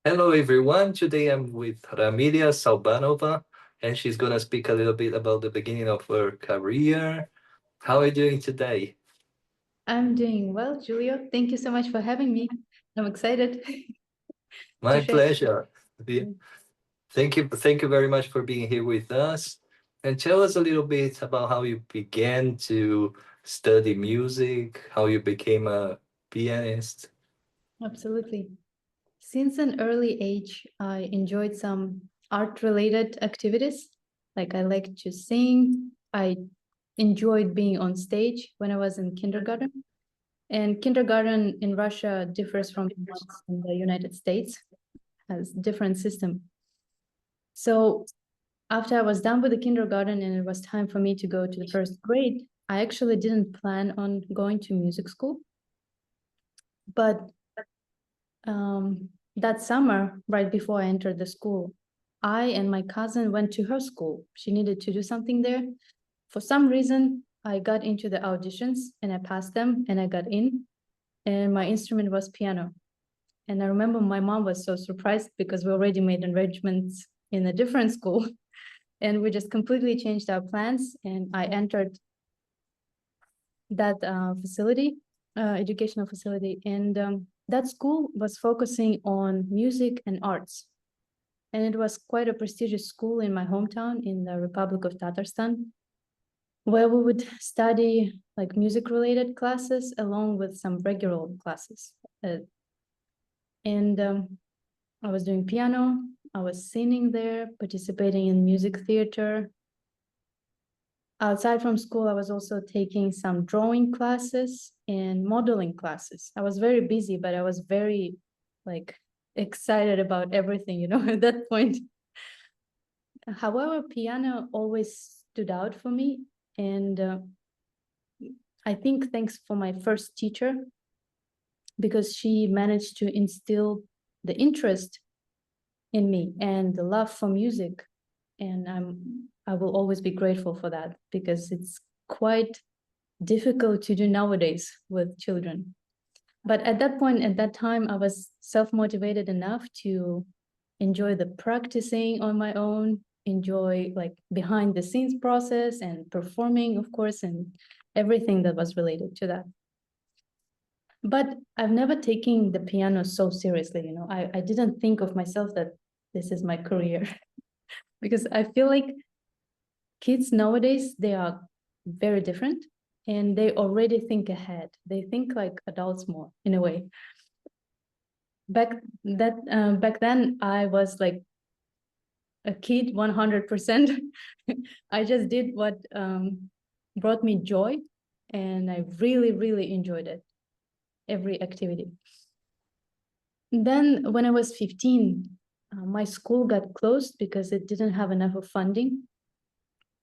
Hello, everyone. Today I'm with Ramilya Saubanova, and she's going to speak a little bit about the beginning of her career. How are you doing today? I'm doing well, Julio. Thank you so much for having me. I'm excited to My share. pleasure. Yeah. Thank you very much for being here with us. And tell us a little bit about how you began to study music, how you became a pianist. Absolutely. Since an early age, I enjoyed some art-related activities. Like I like to sing. I enjoyed being on stage when I was in kindergarten. And kindergarten in Russia differs from in the United States, has different system. So after I was done with the kindergarten and it was time for me to go to the first grade, I actually didn't plan on going to music school. But that summer, right before I entered the school, I and my cousin went to her school. She needed to do something there. For some reason, I got into the auditions and I passed them and I got in. And my instrument was piano. And I remember my mom was so surprised because we already made arrangements in a different school. And we just completely changed our plans. And I entered that facility, educational facility. And that school was focusing on music and arts. And it was quite a prestigious school in my hometown in the Republic of Tatarstan, where we would study like music related classes along with some regular classes. And I was doing piano, I was singing there, participating in music theater. Outside from school, I was also taking some drawing classes and modeling classes. I was very busy, but I was very like excited about everything, at that point. However, piano always stood out for me. And I think thanks for my first teacher, because she managed to instill the interest in me and the love for music. And I will always be grateful for that because it's quite difficult to do nowadays with children. But at that point, at that time, I was self-motivated enough to enjoy the practicing on my own, enjoy like behind the scenes process and performing, of course, and everything that was related to that. But I've never taken the piano so seriously, I didn't think of myself that this is my career because I feel like kids nowadays, they are very different and they already think ahead. They think like adults more in a way. Back then I was like a kid 100%. I just did what brought me joy, and I really, really enjoyed it, every activity. Then when I was 15, my school got closed because it didn't have enough of funding.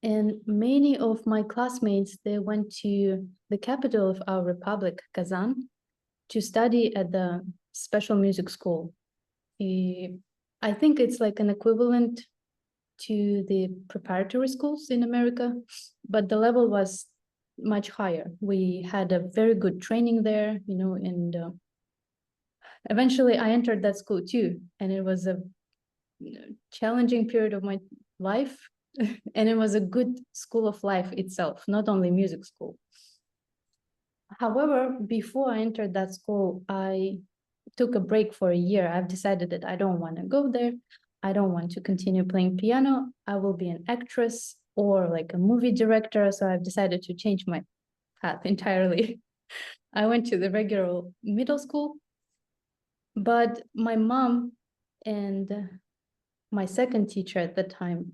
And many of my classmates, they went to the capital of our republic, Kazan, to study at the special music school. I think it's like an equivalent to the preparatory schools in America, but the level was much higher. We had a very good training there, and eventually I entered that school too. And it was a challenging period of my life. And it was a good school of life itself, not only music school. However, before I entered that school, I took a break for a year. I've decided that I don't want to go there. I don't want to continue playing piano. I will be an actress or like a movie director. So I've decided to change my path entirely. I went to the regular middle school, but my mom and my second teacher at the time,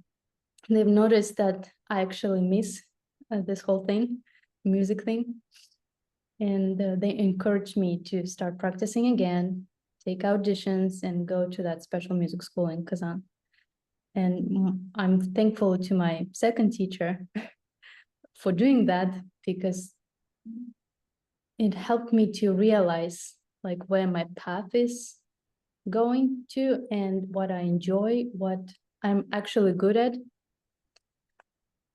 they've noticed that I actually miss this whole thing, music thing. And they encouraged me to start practicing again, take auditions, and go to that special music school in Kazan. And I'm thankful to my second teacher for doing that, because it helped me to realize like where my path is going to and what I enjoy, what I'm actually good at.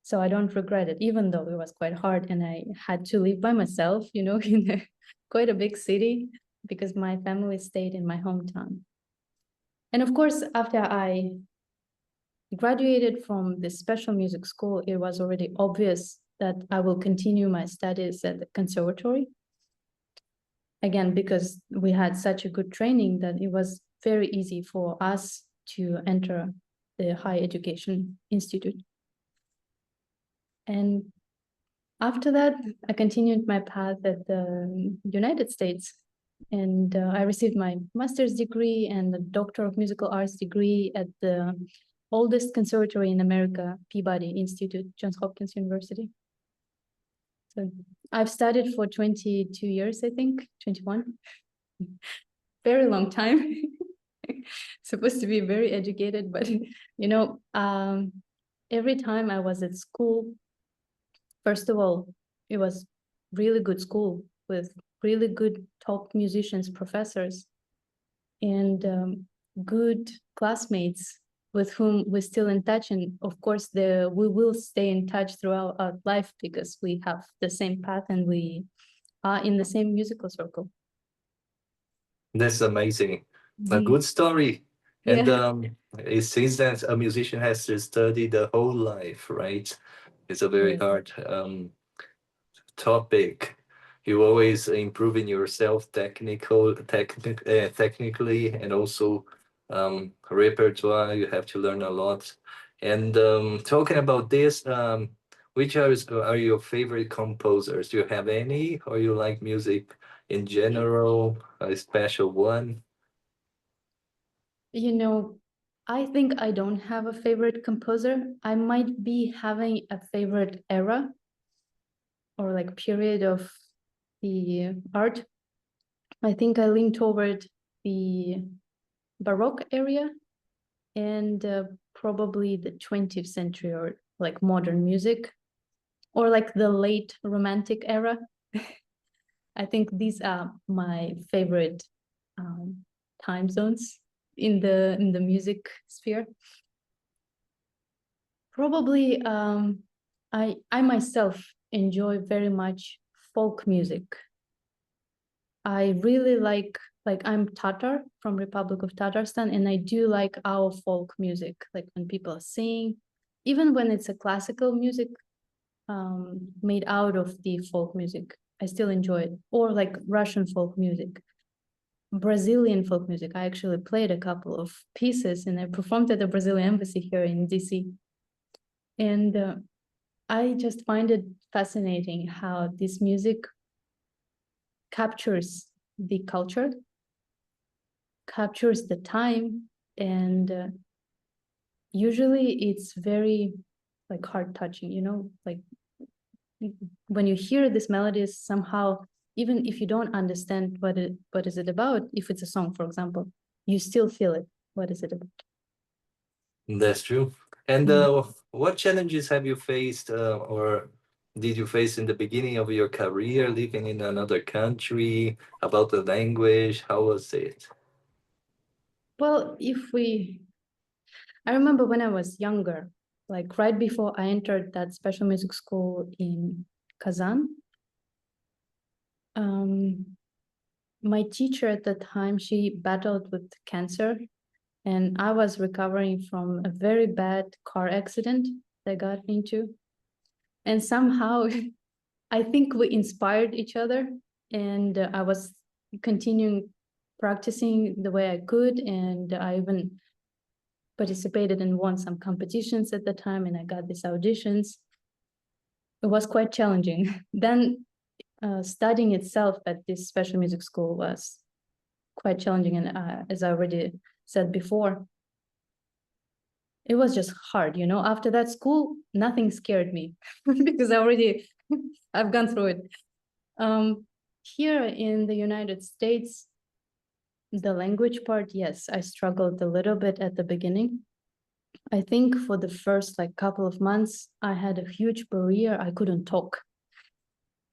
So I don't regret it, even though it was quite hard and I had to live by myself, in quite a big city, because my family stayed in my hometown. And of course, after I graduated from the special music school, it was already obvious that I will continue my studies at the conservatory. Again, because we had such a good training that it was very easy for us to enter the higher education institute. And after that, I continued my path at the United States. And I received my master's degree and a Doctor of Musical Arts degree at the oldest conservatory in America, Peabody Institute, Johns Hopkins University. So I've studied for 22 years, I think, 21. Very long time. Supposed to be very educated, but every time I was at school, first of all, it was really good school with really good top musicians, professors, and good classmates with whom we're still in touch. And of course, we will stay in touch throughout our life because we have the same path and we are in the same musical circle. That's amazing. A good story. And Yeah. it seems that a musician has to study the whole life, right? It's a very Yes. hard topic. You always improving yourself technically, and also repertoire. You have to learn a lot. And talking about this, which are your favorite composers? Do you have any, or you like music in general, a special one? I think I don't have a favorite composer. I might be having a favorite era or like period of the art. I think I lean toward the Baroque area and probably the 20th century or like modern music or like the late Romantic era. I think these are my favorite time zones in the music sphere. Probably I myself enjoy very much folk music. I really like I'm Tatar from Republic of Tatarstan, and I do like our folk music, like when people sing, even when it's a classical music made out of the folk music, I still enjoy it. Or like Russian folk music, Brazilian folk music. I actually played a couple of pieces and I performed at the Brazilian embassy here in DC. And I just find it fascinating how this music captures the culture, captures the time, and usually it's very like heart touching, like when you hear these melodies somehow, even if you don't understand what is it about, if it's a song, for example, you still feel it. What is it about? That's true. And what challenges have you faced, or did you face in the beginning of your career living in another country, about the language? How was it? Well, I remember when I was younger, like right before I entered that special music school in Kazan, my teacher at the time, she battled with cancer, and I was recovering from a very bad car accident that I got into. And somehow, I think we inspired each other, and I was continuing practicing the way I could, and I even participated and won some competitions at the time, and I got these auditions. It was quite challenging. Then studying itself at this special music school was quite challenging, and as I already said before, it was just hard. After that school, nothing scared me because I've gone through it. Here in the United States, the language part, yes, I struggled a little bit at the beginning. I think for the first couple of months, I had a huge barrier. I couldn't talk.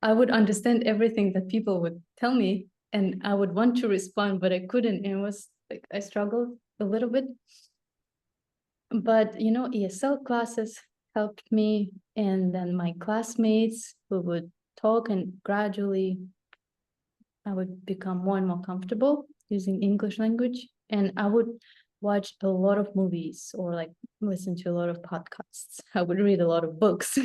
I would understand everything that people would tell me, and I would want to respond, but I couldn't. And it was I struggled a little bit. But ESL classes helped me, and then my classmates who would talk, and gradually I would become more and more comfortable using English language. And I would watch a lot of movies or like listen to a lot of podcasts. I would read a lot of books.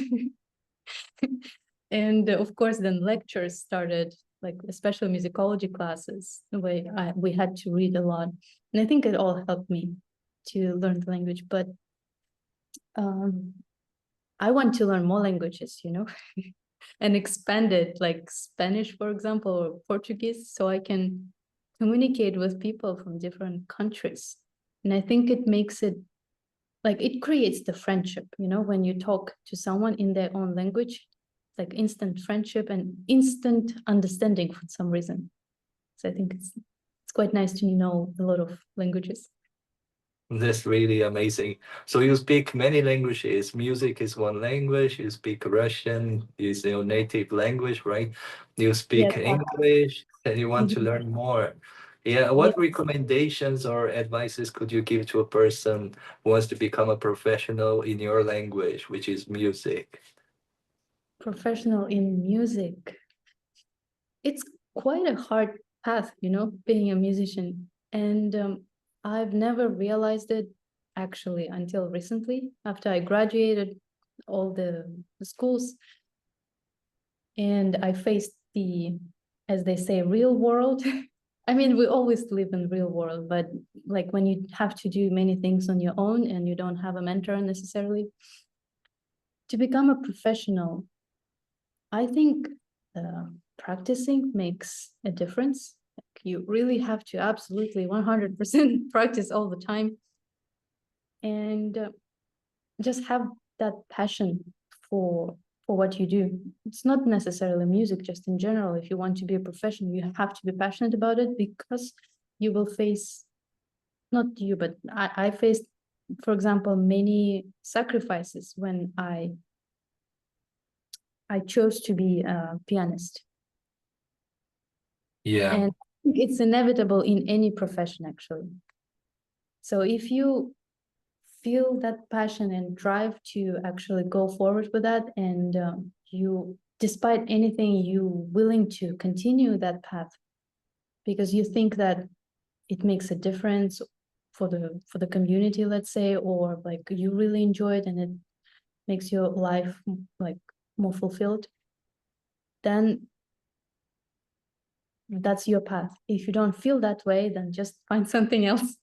And of course, then lectures started, like especially musicology classes, the way we had to read a lot. And I think it all helped me to learn the language. But I want to learn more languages, you know, and expand it, like Spanish, for example, or Portuguese, so I can communicate with people from different countries. And I think it makes it, like, it creates the friendship, you know, when you talk to someone in their own language, like instant friendship and instant understanding for some reason. So I think it's quite nice to know a lot of languages. That's really amazing. So you speak many languages. Music is one language. You speak Russian, is your native language, right? You speak Yes. English, and you want to Mhm. learn more. Yeah, Yeah. what recommendations or advices could you give to a person who wants to become a professional in your language, which is music? Professional in music. It's quite a hard path, you know, being a musician. And I've never realized it actually until recently, after I graduated all the schools and I faced the, as they say, real world. I mean, we always live in real world, but like when you have to do many things on your own and you don't have a mentor necessarily, to become a professional, I think practicing makes a difference. Like you really have to absolutely 100% practice all the time and just have that passion for what you do. It's not necessarily music, just in general. If you want to be a professional, you have to be passionate about it because you will face, not you, but I faced, for example, many sacrifices when I chose to be a pianist. Yeah. And I think it's inevitable in any profession, actually. So if you feel that passion and drive to actually go forward with that, and you, despite anything, you willing to continue that path because you think that it makes a difference for the community, let's say, or like you really enjoy it and it makes your life like more fulfilled, then that's your path. If you don't feel that way, then just find something else.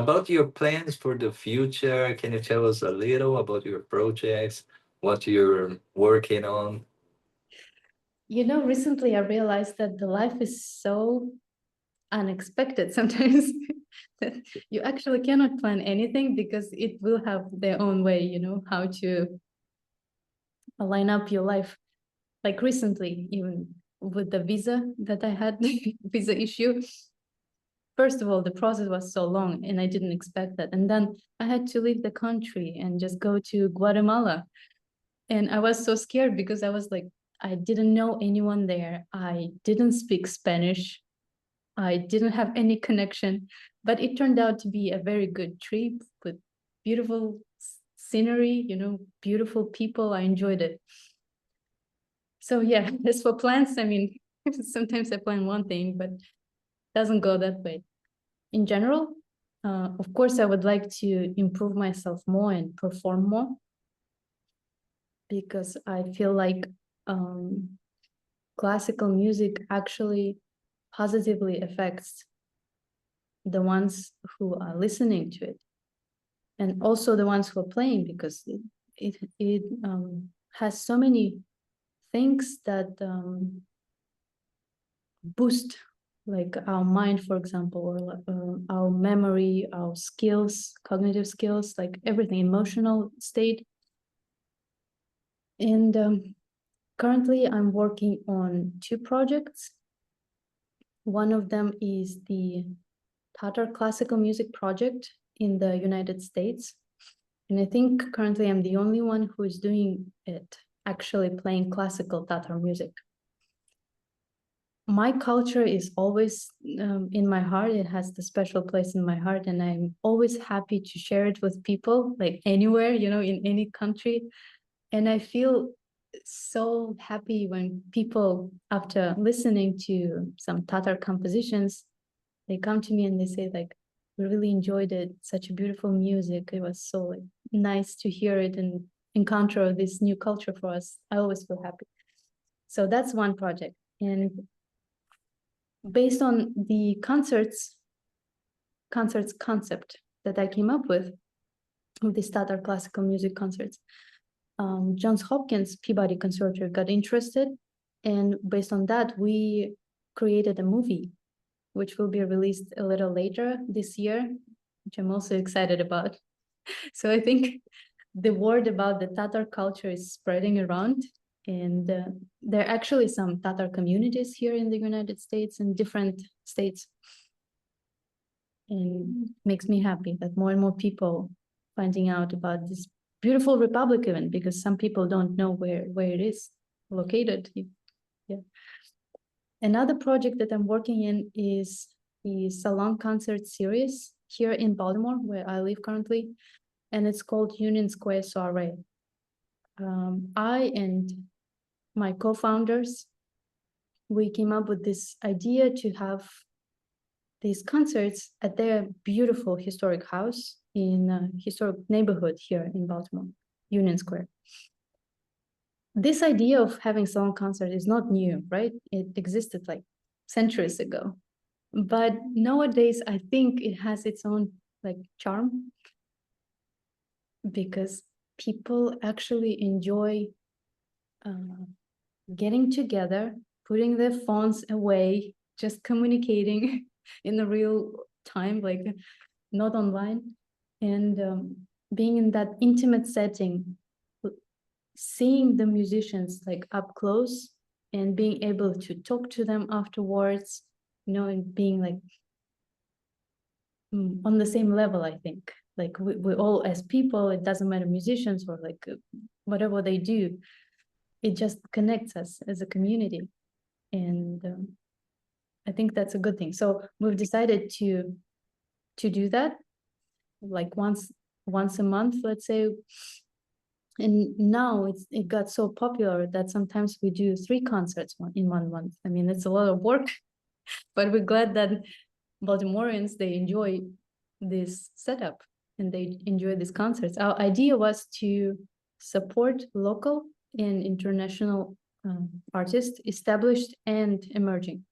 about your plans for the future, can you tell us a little about your projects, what you're working on? You know, recently I realized that the life is so unexpected sometimes that you actually cannot plan anything because it will have their own way, you know, how to line up your life. Like recently, even with the visa that I had, visa issue, first of all, the process was so long and I didn't expect that. And then I had to leave the country and just go to Guatemala. And I was so scared because I was like, I didn't know anyone there. I didn't speak Spanish. I didn't have any connection, but it turned out to be a very good trip with beautiful scenery, you know, beautiful people. I enjoyed it. So yeah, as for plans, I mean, sometimes I plan one thing, but it doesn't go that way. In general, of course, I would like to improve myself more and perform more because I feel like classical music actually positively affects the ones who are listening to it and also the ones who are playing because it has so many things that boost like our mind, for example, or our memory, our skills, cognitive skills, like everything, emotional state. And currently I'm working on two projects. One of them is the Tatar Classical Music Project in the United States. And I think currently I'm the only one who is doing it, actually playing classical Tatar music. My culture is always in my heart. It has the special place in my heart, and I'm always happy to share it with people, like anywhere, you know, in any country. And I feel so happy when people, after listening to some Tatar compositions, they come to me and they say like, we really enjoyed it, such a beautiful music. It was so like nice to hear it and encounter this new culture for us. I always feel happy. So that's one project. And based on the concerts concept that I came up with these Tatar classical music concerts, Johns Hopkins Peabody Conservatory got interested. And based on that, we created a movie which will be released a little later this year, which I'm also excited about. So I think the word about the Tatar culture is spreading around, and there are actually some Tatar communities here in the United States and different states. And it makes me happy that more and more people finding out about this beautiful republic even, because some people don't know where it is located. Yeah. Another project that I'm working in is the Salon Concert Series here in Baltimore, where I live currently, and it's called Union Square Soirée. I and my co-founders, we came up with this idea to have these concerts at their beautiful historic house in a historic neighborhood here in Baltimore, Union Square. This idea of having salon concert is not new, right? It existed like centuries ago. But nowadays, I think it has its own like charm because people actually enjoy getting together, putting their phones away, just communicating in the real time, like not online, and being in that intimate setting, seeing the musicians like up close and being able to talk to them afterwards, you know, and being like on the same level. I think like we all as people, it doesn't matter musicians or like whatever they do, it just connects us as a community. And I think that's a good thing. So we've decided to do that like once a month, let's say. And now it got so popular that sometimes we do 3 concerts in 1 month. I mean, it's a lot of work, but we're glad that Baltimoreans, they enjoy this setup and they enjoy these concerts. Our idea was to support local and international artists, established and emerging.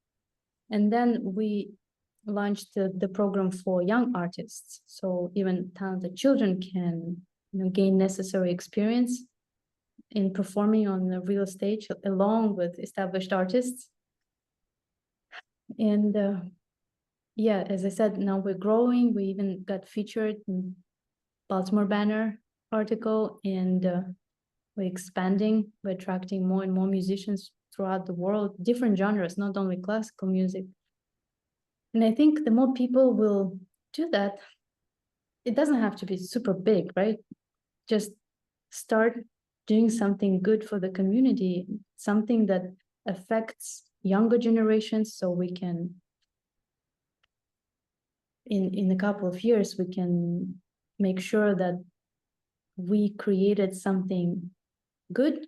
And then we launched the program for young artists. So even talented children can, gain necessary experience in performing on the real stage along with established artists. And yeah, as I said, now we're growing. We even got featured in Baltimore Banner article, and we're expanding. We're attracting more and more musicians throughout the world, different genres, not only classical music. And I think the more people will do that, it doesn't have to be super big, right? Just start doing something good for the community, something that affects younger generations, so we can, in a couple of years, we can make sure that we created something good,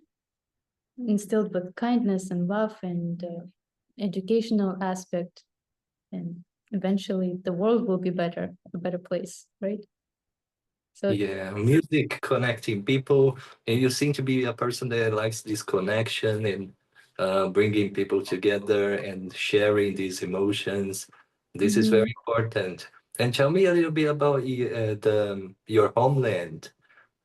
instilled with kindness and love and educational aspect, and eventually the world will be better, a better place, right? So Yeah, music connecting people, and you seem to be a person that likes this connection and bringing people together and sharing these emotions. This is very important. And tell me a little bit about your homeland.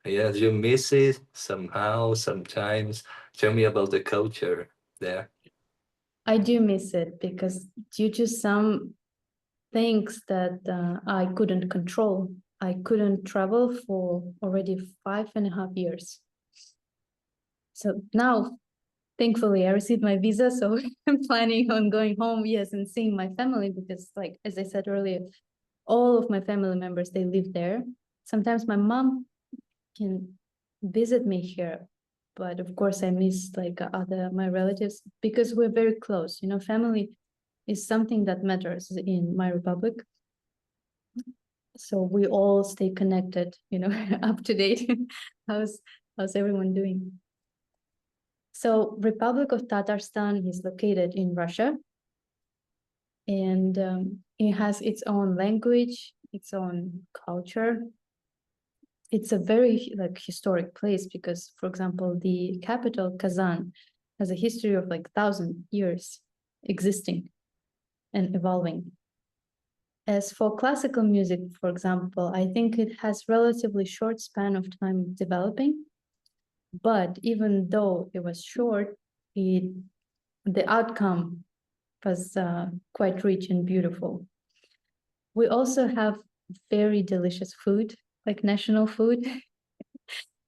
Yeah, do you miss it somehow, sometimes? Tell me about the culture there. I do miss it because due to some things that I couldn't control, I couldn't travel for already 5.5 years. So now, thankfully, I received my visa, so I'm planning on going home, yes, and seeing my family because, like, as I said earlier, all of my family members, they live there. Sometimes my mom can visit me here, but of course I miss like my relatives because we're very close. Family is something that matters in my republic. So we all stay connected, up to date. how's everyone doing? So Republic of Tatarstan is located in Russia, and it has its own language, its own culture. It's a very like historic place because, for example, the capital Kazan has a history of like 1,000 years existing and evolving. As for classical music, for example, I think it has relatively short span of time developing, but even though it was short, the outcome was quite rich and beautiful. We also have very delicious food, like national food.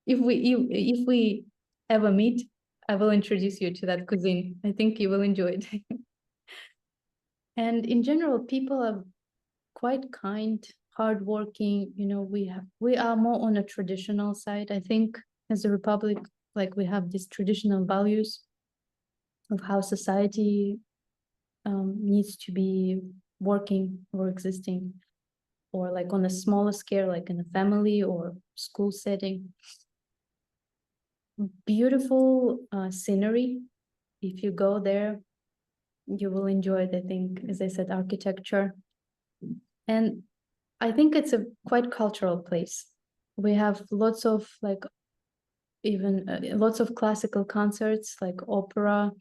If we ever meet, I will introduce you to that cuisine. I think you will enjoy it. And in general, people are quite kind, hardworking. We are more on a traditional side. I think as a republic, like we have these traditional values of how society needs to be working or existing, or like on a smaller scale, like in a family or school setting. Beautiful scenery. If you go there, you will enjoy it. I think, as I said, architecture. And I think it's a quite cultural place. We have lots of like even lots of classical concerts, like opera,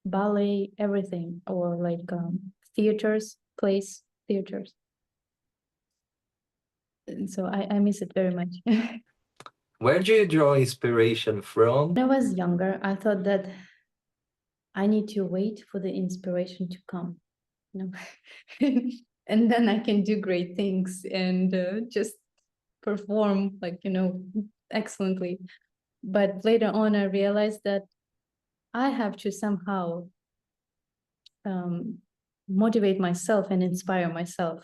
ballet, everything, or like theaters, plays, theaters. And so I miss it very much. Where do you draw inspiration from? When I was younger, I thought that I need to wait for the inspiration to come, and then I can do great things and just perform like, excellently. But later on, I realized that I have to somehow motivate myself and inspire myself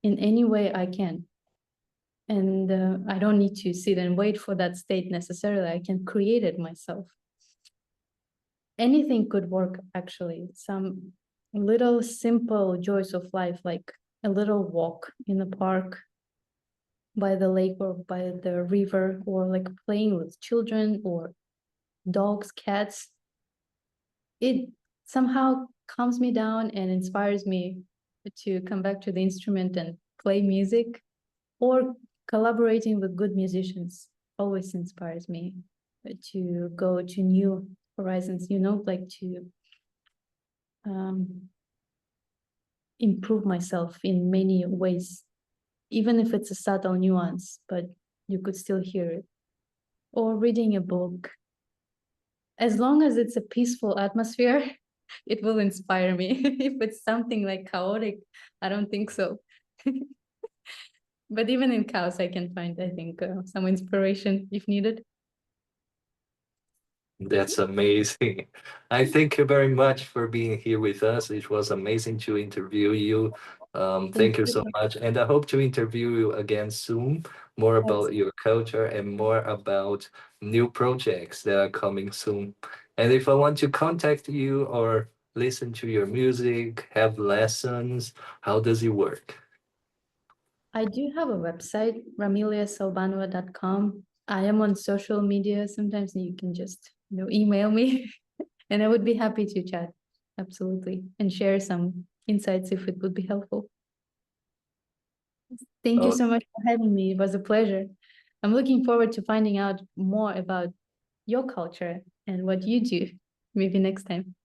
in any way I can. And I don't need to sit and wait for that state necessarily. I can create it myself. Anything could work, actually. Some little simple joys of life, like a little walk in the park, by the lake or by the river, or like playing with children or dogs, cats. It somehow calms me down and inspires me to come back to the instrument and play music, or collaborating with good musicians always inspires me to go to new horizons, like to improve myself in many ways, even if it's a subtle nuance, but you could still hear it. Or reading a book. As long as it's a peaceful atmosphere, it will inspire me. If it's something like chaotic, I don't think so. But even in chaos, I can find, I think, some inspiration if needed. That's amazing. I thank you very much for being here with us. It was amazing to interview you. Thank you so much. And I hope to interview you again soon, more about your culture and more about new projects that are coming soon. And if I want to contact you or listen to your music, have lessons, how does it work? I do have a website, ramiliasaubanova.com. I am on social media. Sometimes you can just email me and I would be happy to chat. Absolutely. And share some insights if it would be helpful. Thank you Oh, so much for having me. It was a pleasure. I'm looking forward to finding out more about your culture and what you do. Maybe next time.